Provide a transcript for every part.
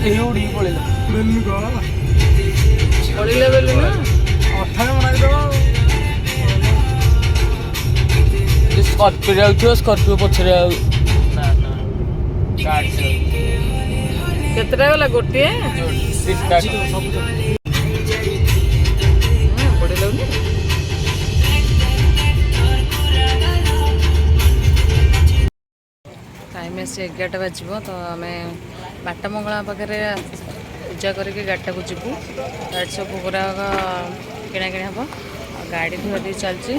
ये उड़ी पड़ेगा बेलू का पड़ेगा बेले ना अठारे बनाई दो स्कॉर्पियो जाउथियो स्कॉर्पियो पछरे ना ना कार से केतरा वाला गोटे सीट सब पड़े लगनी टाइम से 11टा बाजिबो तो आमे बाटा मंगला पाखे पूजा करके गाड़ीटा को जीवु गाड़ी सब पूरा किଣା किणी हम गाड़ी धुआ दी चलती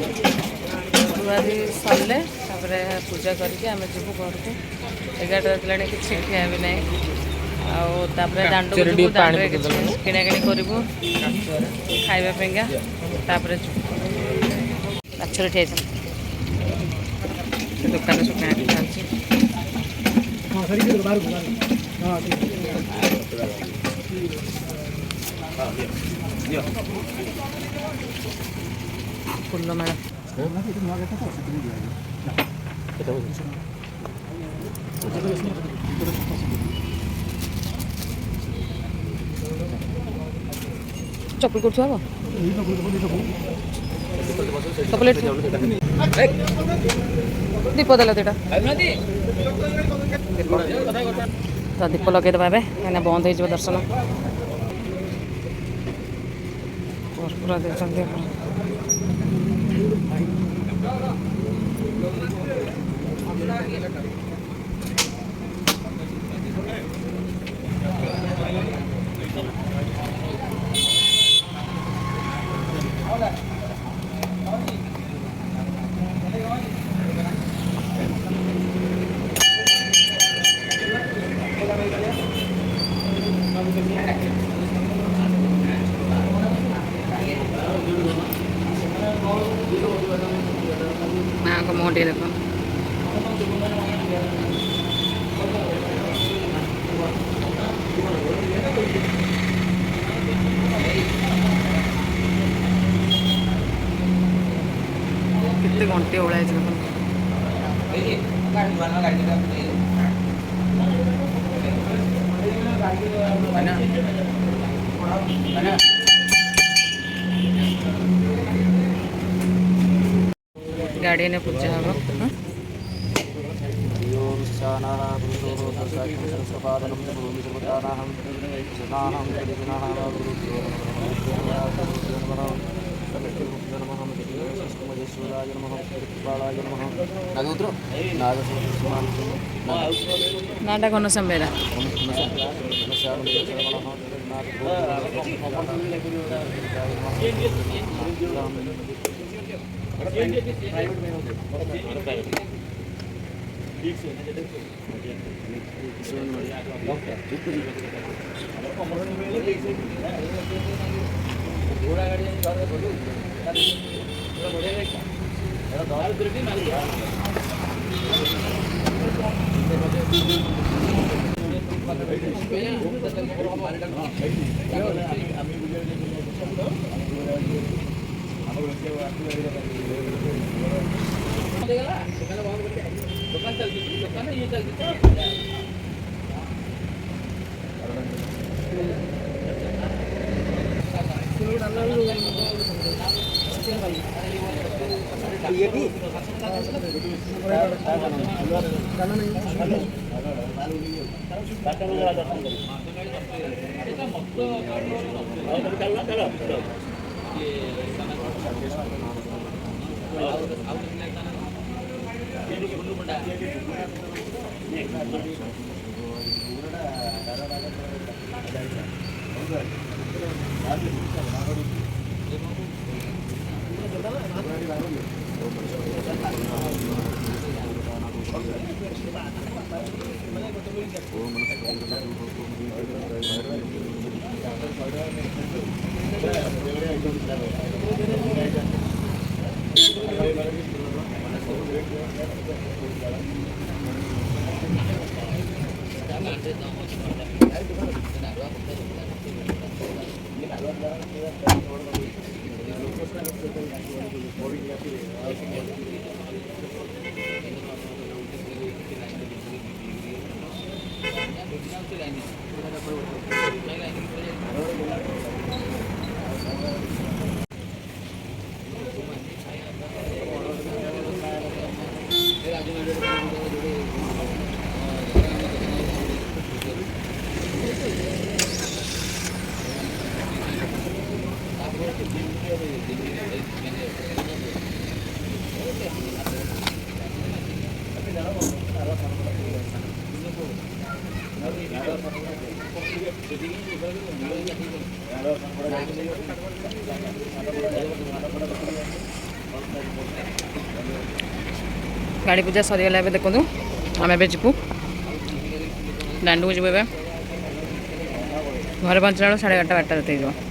धुआ दी सरले पूजा करके आम जीवु घर को 11टा रातिलाणी किसी खिया भी ना आउे दांड को जीवु दांड किଣା किणी करूँ खावापाइंका पछरे ठिया दुकान सब किଣା किणी चलती हां सरी के बाहर हां फुल माला चप्पल कर दीप देला तो दीप लगेदेवा कहीं बंद हो दर्शन पूरा देखते माँ को मोटे देखो कितने घंटे ओला गाड़ी ने पूजा हम नाटा कौन संबेरा गाड़ी पूजा सरीगला ए देखो आम ए जीवु दांडू को जीव ए घर पहुँचला बेलू 11:30 12:00 राति हो